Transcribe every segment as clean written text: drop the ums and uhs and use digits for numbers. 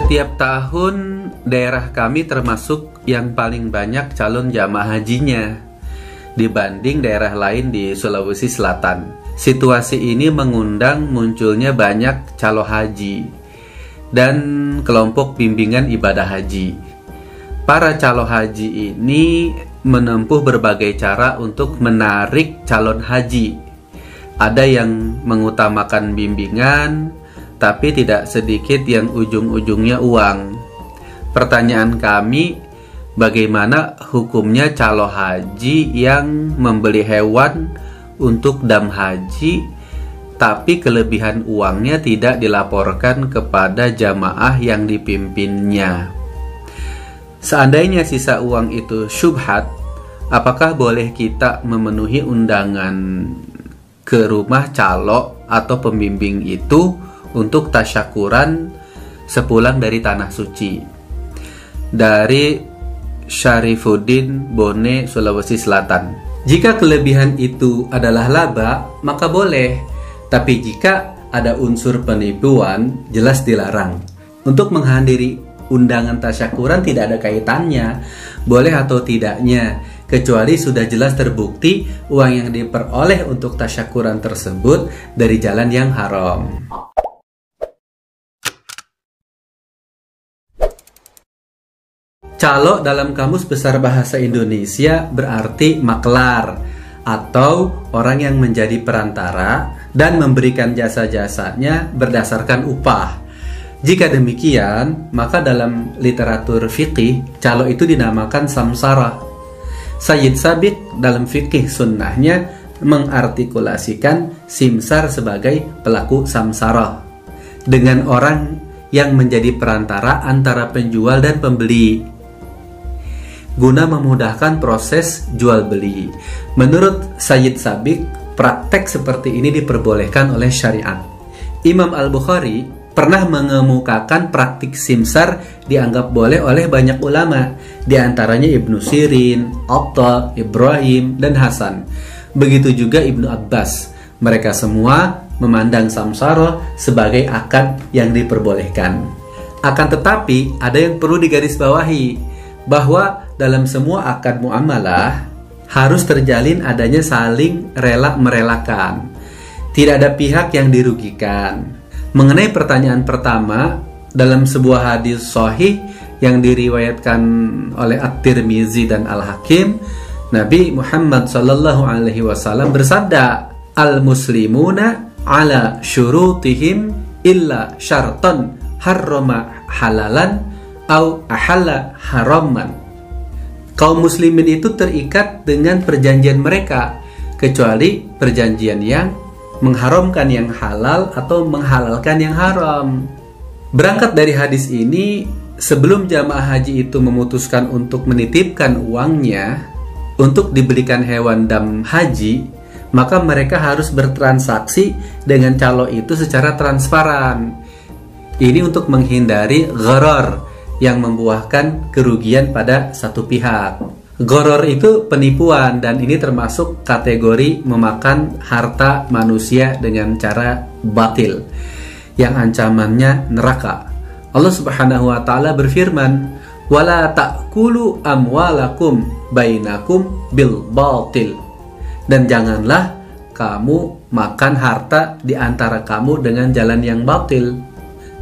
Setiap tahun daerah kami termasuk yang paling banyak calon jamaah hajinya dibanding daerah lain di Sulawesi Selatan. Situasi ini mengundang munculnya banyak calon haji dan kelompok bimbingan ibadah haji. Para calon haji ini menempuh berbagai cara untuk menarik calon haji. Ada yang mengutamakan bimbingan, tapi tidak sedikit yang ujung-ujungnya uang. Pertanyaan kami, bagaimana hukumnya calon haji yang membeli hewan untuk dam haji, tapi kelebihan uangnya tidak dilaporkan kepada jamaah yang dipimpinnya? Seandainya sisa uang itu syubhat, apakah boleh kita memenuhi undangan ke rumah calo atau pembimbing itu untuk tasyakuran sepulang dari tanah suci? Dari Syarifuddin Bone, Sulawesi Selatan. Jika kelebihan itu adalah laba, maka boleh. Tapi jika ada unsur penipuan, jelas dilarang. Untuk menghadiri undangan tasyakuran tidak ada kaitannya boleh atau tidaknya, kecuali sudah jelas terbukti uang yang diperoleh untuk tasyakuran tersebut dari jalan yang haram. Calo dalam Kamus Besar Bahasa Indonesia berarti maklar atau orang yang menjadi perantara dan memberikan jasa-jasanya berdasarkan upah. Jika demikian, maka dalam literatur fikih, calo itu dinamakan samsara. Sayyid Sabiq dalam fikih sunnahnya mengartikulasikan simsar sebagai pelaku samsara dengan orang yang menjadi perantara antara penjual dan pembeli, guna memudahkan proses jual beli. Menurut Sayyid Sabiq, praktek seperti ini diperbolehkan oleh syariat. Imam Al-Bukhari pernah mengemukakan praktik simsar dianggap boleh oleh banyak ulama, di antaranya Ibnu Sirin, Atta, Ibrahim, dan Hasan. Begitu juga Ibnu Abbas. Mereka semua memandang samsara sebagai akad yang diperbolehkan. Akan tetapi, ada yang perlu digarisbawahi, bahwa dalam semua akad muamalah harus terjalin adanya saling rela merelakan. Tidak ada pihak yang dirugikan. Mengenai pertanyaan pertama, dalam sebuah hadis sahih yang diriwayatkan oleh At-Tirmizi dan Al-Hakim, Nabi Muhammad SAW bersabda, "Al-muslimuna ala syurutihim illa syartan harrama halalan au ahalla haraman." Kaum muslimin itu terikat dengan perjanjian mereka, kecuali perjanjian yang mengharamkan yang halal atau menghalalkan yang haram. Berangkat dari hadis ini, sebelum jamaah haji itu memutuskan untuk menitipkan uangnya untuk dibelikan hewan dam haji, maka mereka harus bertransaksi dengan calo itu secara transparan. Ini untuk menghindari gharar yang membuahkan kerugian pada satu pihak. Gharar itu penipuan, dan ini termasuk kategori memakan harta manusia dengan cara batil yang ancamannya neraka. Allah Subhanahu wa taala berfirman, "Wala ta'kulu amwalakum bainakum bil batil." Dan janganlah kamu makan harta di antara kamu dengan jalan yang batil.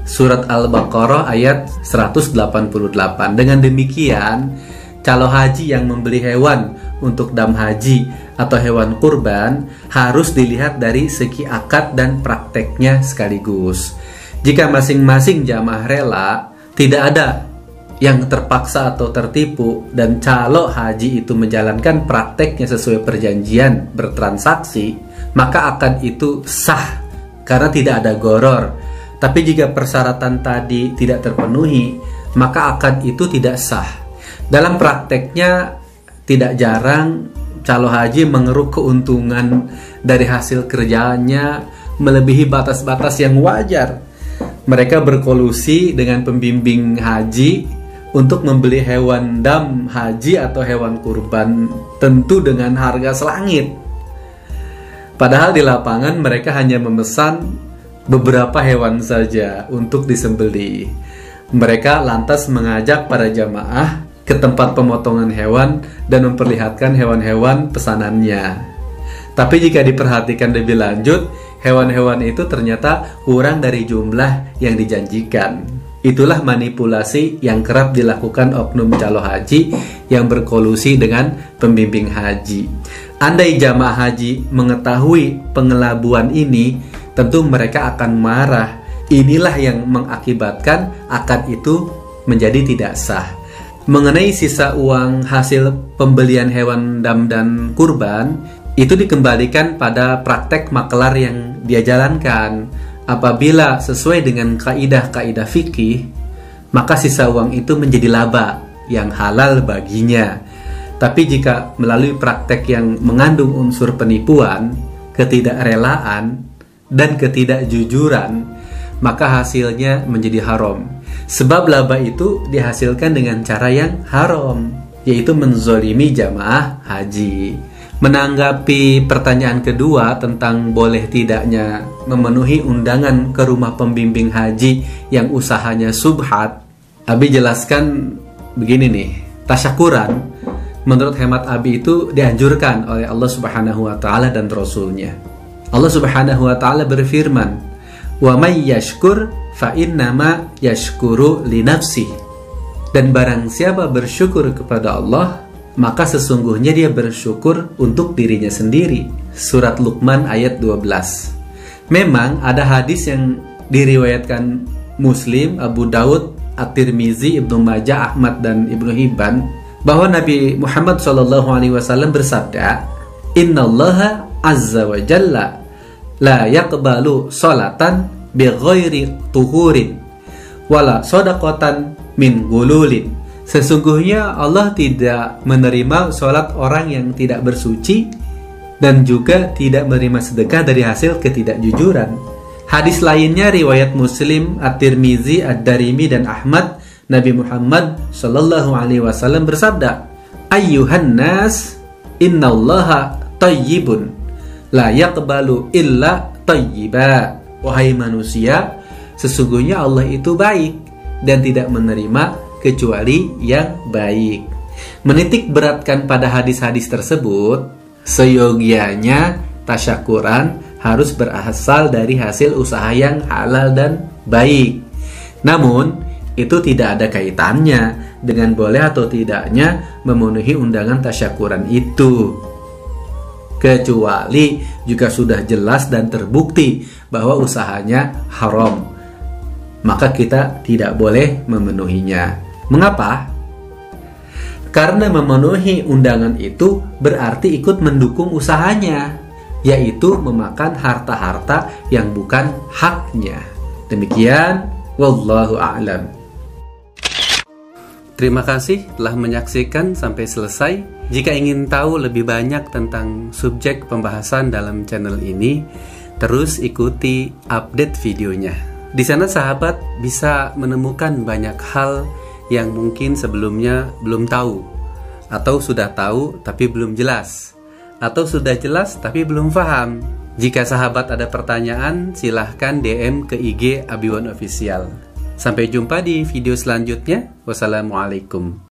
Surat Al-Baqarah ayat 188. Dengan demikian, calon haji yang membeli hewan untuk dam haji atau hewan kurban harus dilihat dari segi akad dan prakteknya sekaligus. Jika masing-masing jamaah rela, tidak ada yang terpaksa atau tertipu, dan calon haji itu menjalankan prakteknya sesuai perjanjian bertransaksi, maka akad itu sah karena tidak ada gharar. Tapi jika persyaratan tadi tidak terpenuhi, maka akad itu tidak sah. Dalam prakteknya, tidak jarang calon haji mengeruk keuntungan dari hasil kerjanya melebihi batas-batas yang wajar. Mereka berkolusi dengan pembimbing haji untuk membeli hewan dam haji atau hewan kurban, tentu dengan harga selangit. Padahal di lapangan mereka hanya memesan beberapa hewan saja untuk disembelih. Mereka lantas mengajak para jamaah ke tempat pemotongan hewan dan memperlihatkan hewan-hewan pesanannya. Tapi jika diperhatikan lebih lanjut, hewan-hewan itu ternyata kurang dari jumlah yang dijanjikan. Itulah manipulasi yang kerap dilakukan oknum calon haji yang berkolusi dengan pembimbing haji. Andai jamaah haji mengetahui pengelabuan ini, tentu mereka akan marah. Inilah yang mengakibatkan akad itu menjadi tidak sah. Mengenai sisa uang hasil pembelian hewan dam dan kurban, itu dikembalikan pada praktek maklar yang dia jalankan. Apabila sesuai dengan kaidah-kaidah fikih, maka sisa uang itu menjadi laba yang halal baginya. Tapi jika melalui praktek yang mengandung unsur penipuan, ketidakrelaan, dan ketidakjujuran, maka hasilnya menjadi haram. Sebab laba itu dihasilkan dengan cara yang haram, yaitu menzolimi jamaah haji. Menanggapi pertanyaan kedua tentang boleh tidaknya memenuhi undangan ke rumah pembimbing haji yang usahanya subhat, Abi jelaskan begini nih, tasyakuran menurut hemat Abi itu dianjurkan oleh Allah Subhanahu wa taala dan Rasulnya. Allah Subhanahu wa taala berfirman, "Wa may yashkur fa innama yashkuru li nafsihi." Dan barang siapa bersyukur kepada Allah, maka sesungguhnya dia bersyukur untuk dirinya sendiri. Surat Luqman ayat 12. Memang ada hadis yang diriwayatkan Muslim, Abu Daud, At-Tirmizi, Ibnu Majah, Ahmad, dan Ibnu Hibban, bahwa Nabi Muhammad SAW bersabda, "Innallaha azza wa jalla la yaqbalu sholatan bi ghairi tuhurin wala shadaqatan min gululin." Sesungguhnya Allah tidak menerima sholat orang yang tidak bersuci dan juga tidak menerima sedekah dari hasil ketidakjujuran. Hadis lainnya riwayat Muslim, At-Tirmizi, Ad-Darimi, dan Ahmad, Nabi Muhammad SAW bersabda, "Ayyuhan nas, innallaha tayyibun la yaqbalu illa tayyiba." Wahai manusia, sesungguhnya Allah itu baik dan tidak menerima kecuali yang baik. Menitik beratkan pada hadis-hadis tersebut, seyogianya tasyakuran harus berasal dari hasil usaha yang halal dan baik. Namun, itu tidak ada kaitannya dengan boleh atau tidaknya memenuhi undangan tasyakuran itu, kecuali jika sudah jelas dan terbukti bahwa usahanya haram, maka kita tidak boleh memenuhinya. Mengapa? Karena memenuhi undangan itu berarti ikut mendukung usahanya, yaitu memakan harta-harta yang bukan haknya. Demikian, wallahu a'lam. Terima kasih telah menyaksikan sampai selesai. Jika ingin tahu lebih banyak tentang subjek pembahasan dalam channel ini, terus ikuti update videonya. Di sana sahabat bisa menemukan banyak hal yang mungkin sebelumnya belum tahu, atau sudah tahu tapi belum jelas, atau sudah jelas tapi belum paham. Jika sahabat ada pertanyaan, silahkan DM ke IG Abiwan Official. Sampai jumpa di video selanjutnya. Wassalamualaikum.